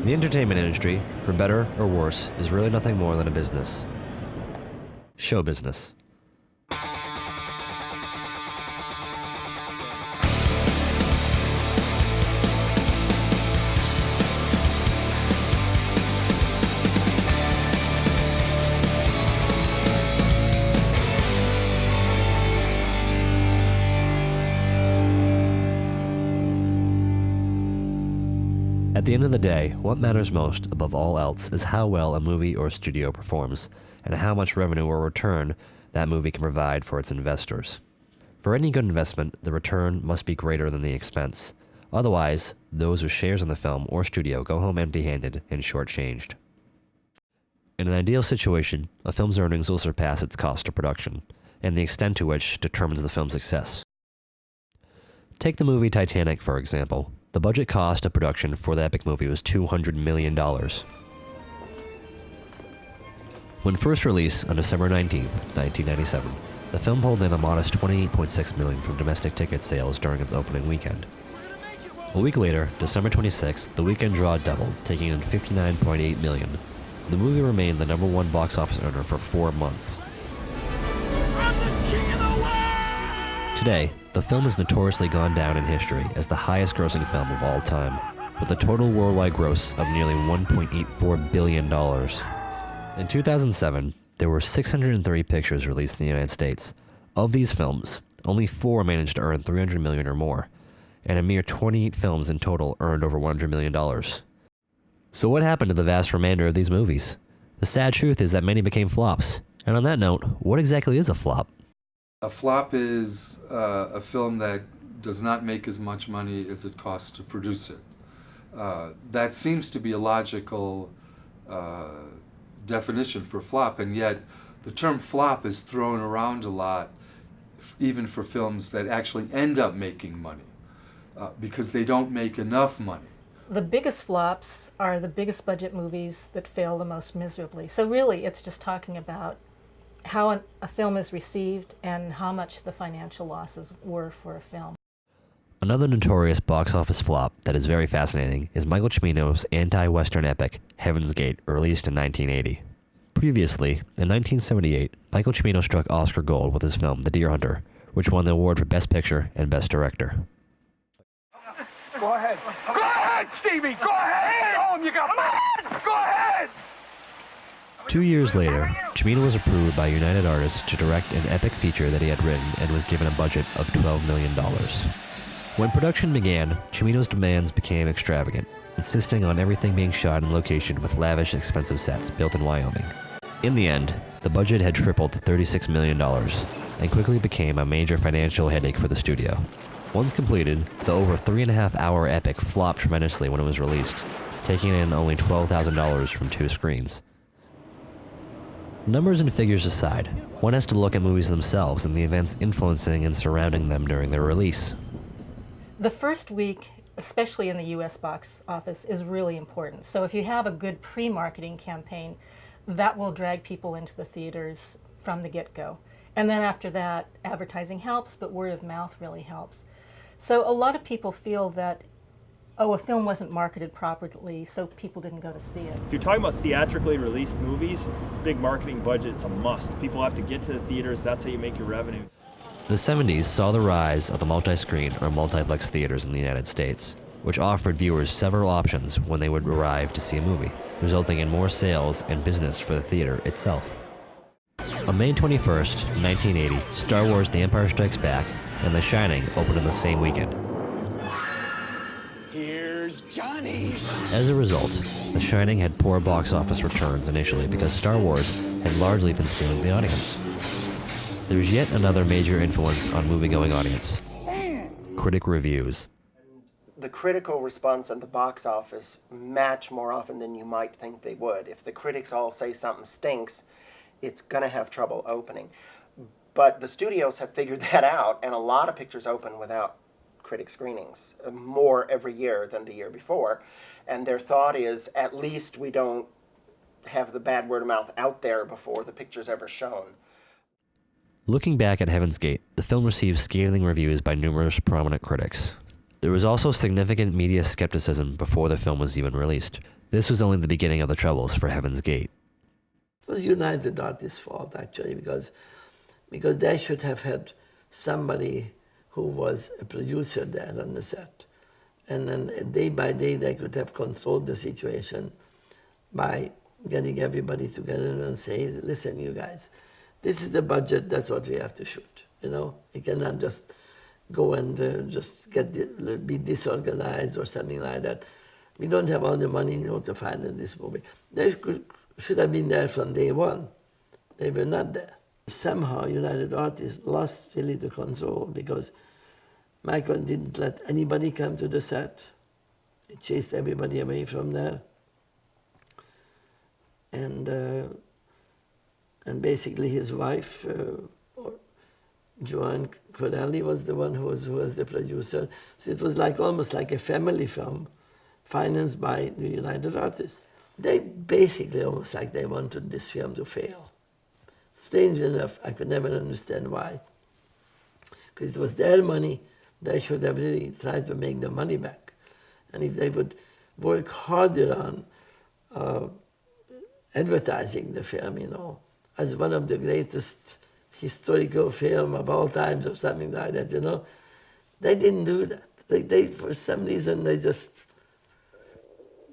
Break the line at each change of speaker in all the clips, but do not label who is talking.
The entertainment industry, for better or worse, is really nothing more than a business. Show business. At the end of the day, what matters most, above all else, is how well a movie or studio performs, and how much revenue or return that movie can provide for its investors. For any good investment, the return must be greater than the expense. Otherwise, those with shares in the film or studio go home empty-handed and shortchanged. In an ideal situation, a film's earnings will surpass its cost of production, and the extent to which determines the film's success. Take the movie Titanic, for example. The budget cost of production for the epic movie was $200 million. When first released on December 19, 1997, the film pulled in a modest $28.6 million from domestic ticket sales during its opening weekend. A week later, December 26th, the weekend draw doubled, taking in $59.8 million. The movie remained the #1 box office earner for 4 months. Today, the film has notoriously gone down in history as the highest-grossing film of all time, with a total worldwide gross of nearly $1.84 billion. In 2007, there were 630 pictures released in the United States. Of these films, only 4 managed to earn $300 million or more, and a mere 28 films in total earned over $100 million. So what happened to the vast remainder of these movies? The sad truth is that many became flops. And on that note, what exactly is a flop?
A flop is a film that does not make as much money as it costs to produce it. That seems to be a logical definition for flop, and yet the term flop is thrown around a lot, even for films that actually end up making money, because they don't make enough money.
The biggest flops are the biggest budget movies that fail the most miserably. So really, it's just talking about how a film is received and how much the financial losses were for a film.
Another notorious box office flop that is very fascinating is Michael Cimino's anti-Western epic, Heaven's Gate, released in 1980. Previously, in 1978, Michael Cimino struck Oscar gold with his film The Deer Hunter, which won the award for Best Picture and Best Director.
Go ahead. Go ahead, Stevie! Go ahead! Show him you got it! Go ahead!
2 years later, Cimino was approved by United Artists to direct an epic feature that he had written and was given a budget of $12 million. When production began, Cimino's demands became extravagant, insisting on everything being shot in location with lavish, expensive sets built in Wyoming. In the end, the budget had tripled to $36 million and quickly became a major financial headache for the studio. Once completed, the over 3.5-hour epic flopped tremendously when it was released, taking in only $12,000 from 2 screens. Numbers and figures aside, one has to look at movies themselves and the events influencing and surrounding them during their release.
The first week, especially in the US box office, is really important. So if you have a good pre-marketing campaign, that will drag people into the theaters from the get-go. And then after that, advertising helps, but word of mouth really helps. So a lot of people feel that, oh, a film wasn't marketed properly, so people didn't go to see it.
If you're talking about theatrically released movies, big marketing budget's a must. People have to get to the theaters, that's how you make your revenue.
The 70s saw the rise of the multi-screen or multiplex theaters in the United States, which offered viewers several options when they would arrive to see a movie, resulting in more sales and business for the theater itself. On May 21st, 1980, Star Wars The Empire Strikes Back and The Shining opened in the same weekend.
Here's Johnny!
As a result, The Shining had poor box office returns initially because Star Wars had largely been stealing the audience. There's yet another major influence on movie-going audience: critic reviews.
The critical response at the box office match more often than you might think they would. If the critics all say something stinks, it's going to have trouble opening. But the studios have figured that out, and a lot of pictures open without critic screenings, more every year than the year before. And their thought is, at least we don't have the bad word of mouth out there before the picture's ever shown.
Looking back at Heaven's Gate, the film received scathing reviews by numerous prominent critics. There was also significant media skepticism before the film was even released. This was only the beginning of the troubles for Heaven's Gate.
It was United Artists' fault, actually, because they should have had somebody who was a producer there on the set. And then day by day they could have controlled the situation by getting everybody together and say, listen, you guys, this is the budget, that's what we have to shoot. You know, you cannot just go and just be disorganized or something like that. We don't have all the money in order to finance this movie. They should have been there from day one. They were not there. Somehow United Artists lost really the control because Michael didn't let anybody come to the set. He chased everybody away from there. And basically his wife, Joan Corelli, was the one who was the producer. So it was almost like a family film financed by the United Artists. They basically almost like they wanted this film to fail. Strange enough, I could never understand why. Because it was their money, they should have really tried to make the money back. And if they would work harder on advertising the film, you know, as one of the greatest historical film of all times or something like that, you know, they didn't do that. They for some reason, they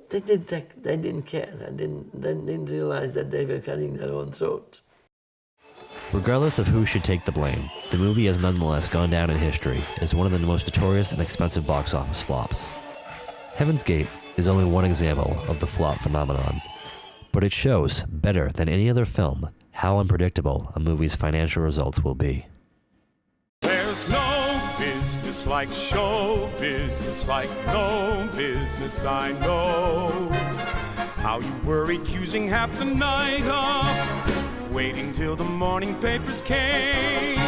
didn't care. They didn't realize that they were cutting their own throat.
Regardless of who should take the blame, the movie has nonetheless gone down in history as one of the most notorious and expensive box office flops. Heaven's Gate is only one example of the flop phenomenon, but it shows, better than any other film, how unpredictable a movie's financial results will be.
There's no business like show business, like no business I know. How you were accusing half the night of waiting till the morning papers came.